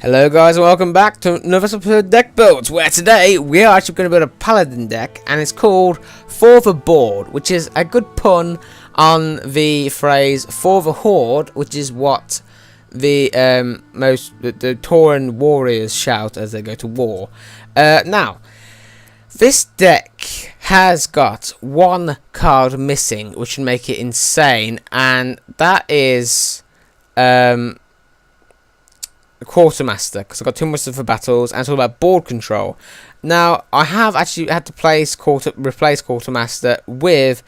Hello guys, and welcome back to another episode of Deck Builds, where today we are actually going to build a Paladin deck, and it's called For the Board, which is a good pun on the phrase For the Horde, which is what the the Tauren warriors shout as they go to war. Now, this deck has got one card missing, which would make it insane, and that is Quartermaster, because I've got too much for battles, and it's all about board control. Now, I have actually had to replace Quartermaster with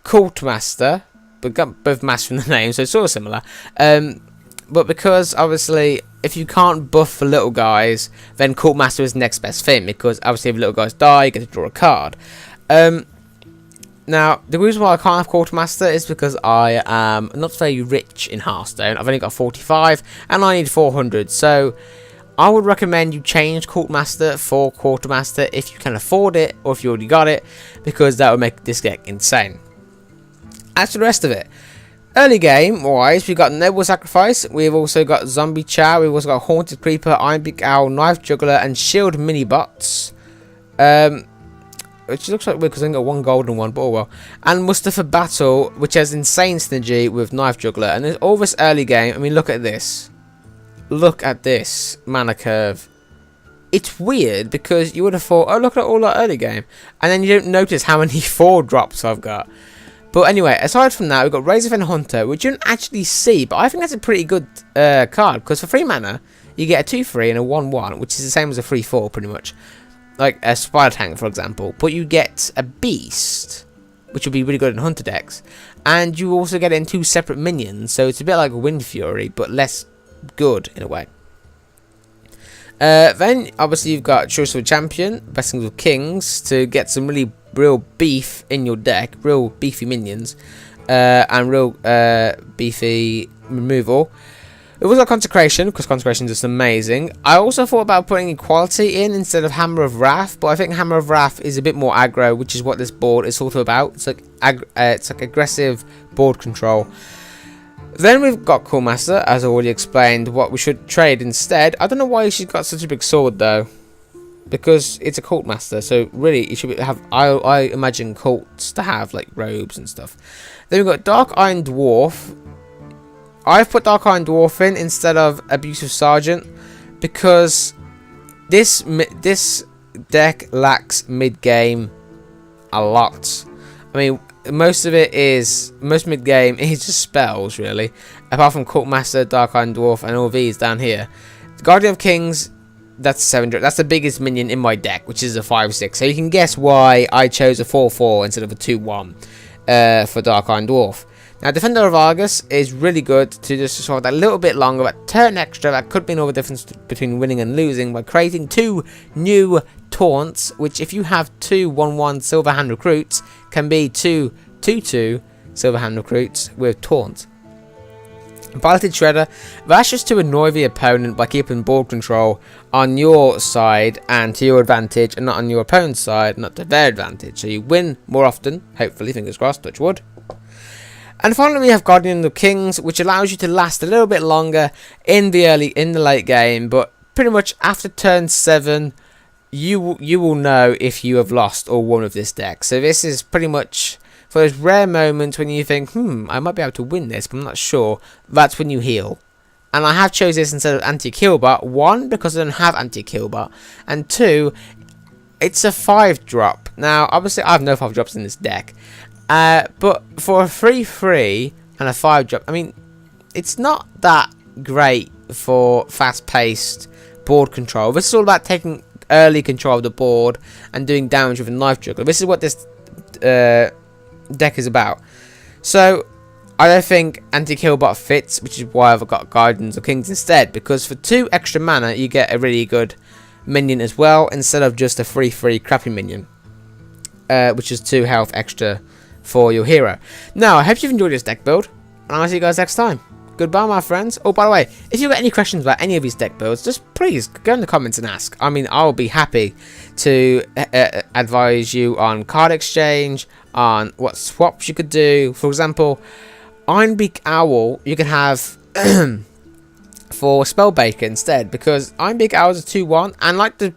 Cultmaster, but got both master from the name, so it's sort of similar. But because obviously, if you can't buff the little guys, then Cultmaster is the next best thing, because obviously if little guys die, you get to draw a card. Now, the reason why I can't have Quartermaster is because I am not very rich in Hearthstone. I've only got 45, and I need 400. So, I would recommend you change Quartermaster for Quartermaster if you can afford it, or if you already got it, because that would make this deck insane. As for the rest of it, early game wise, we've got Noble Sacrifice, we've also got Zombie Chow, we've also got Haunted Creeper, Ironbeak Owl, Knife Juggler, and Shield Mini Bots. Which looks like weird because I only got one golden one, but oh well. And Muster for Battle, which has insane synergy with Knife Juggler. And there's all this early game. I mean, look at this. Look at this mana curve. It's weird because you would have thought, oh, look at all that early game. And then you don't notice how many 4 drops I've got. But anyway, aside from that, we've got Razorfen Hunter, which you don't actually see. But I think that's a pretty good card. Because for 3 mana, you get a 2/3 and a 1/1, which is the same as a 3/4 pretty much. Like a Spider Tank, for example, but you get a Beast, which would be really good in Hunter decks, and you also get it in 2 separate minions, so it's a bit like Wind Fury, but less good in a way. Then, obviously, you've got Choice of a Champion, Blessings of Kings, to get some real beef in your deck, real beefy minions, and real beefy removal. It was a Consecration, because Consecration is just amazing. I also thought about putting Equality in instead of Hammer of Wrath, but I think Hammer of Wrath is a bit more aggro, which is what this board is sort of about. It's like aggressive board control. Then we've got Coolmaster, as I already explained, what we should trade instead. I don't know why she's got such a big sword though, because it's a Cult Master, so really it should have. I imagine cults to have like robes and stuff. Then we've got Dark Iron Dwarf. I've put Dark Iron Dwarf in instead of Abusive Sergeant because this deck lacks mid-game a lot. I mean, most mid-game is just spells, really. Apart from Cult Master, Dark Iron Dwarf, and all these down here. The Guardian of Kings, that's 7 drop. That's the biggest minion in my deck, which is a 5/6. So you can guess why I chose a 4/4 instead of a 2/1 for Dark Iron Dwarf. Now, Defender of Argus is really good to just sort of that little bit longer, that turn extra. That could be all the difference between winning and losing by creating 2 new taunts, which if you have 2 1/1 Silver Hand Recruits, can be 2 2/2 Silver Hand Recruits with taunt. Piloted Shredder, that's just to annoy the opponent by keeping board control on your side and to your advantage, and not on your opponent's side, not to their advantage. So you win more often, hopefully, fingers crossed, touch wood. And finally, we have Guardian of Kings, which allows you to last a little bit longer in the late game. But pretty much after turn 7, you will know if you have lost or won with this deck. So this is pretty much for those rare moments when you think, I might be able to win this, but I'm not sure. That's when you heal. And I have chosen this instead of anti-killbot. 1, because I don't have anti-killbot, and 2, it's a 5-drop. Now, obviously, I have no 5 drops in this deck. But for a 3/3 and a 5-drop, I mean, it's not that great for fast-paced board control. This is all about taking early control of the board and doing damage with a Knife Juggler. This is what this deck is about. So, I don't think anti-killbot fits, which is why I've got Guardians of Kings instead, because for 2 extra mana, you get a really good minion as well, instead of just a 3/3 crappy minion, which is 2 health extra for your hero. Now, I hope you've enjoyed this deck build, and I'll see you guys next time. Goodbye, my friends. Oh, by the way, if you've got any questions about any of these deck builds, just please go in the comments and ask. I mean, I'll be happy to advise you on card exchange, on what swaps you could do. For example, Ironbeak Owl, you can have for Spellbreaker instead, because Iron Beak Owl is a 2/1, and like the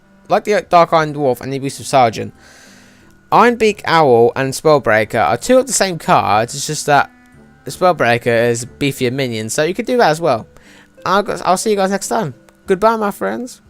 Dark Iron Dwarf and the Elusive Sergeant, Iron Beak Owl and Spellbreaker are two of the same cards. It's just that the Spellbreaker is beefier minion, so you could do that as well. I'll see you guys next time. Goodbye, my friends.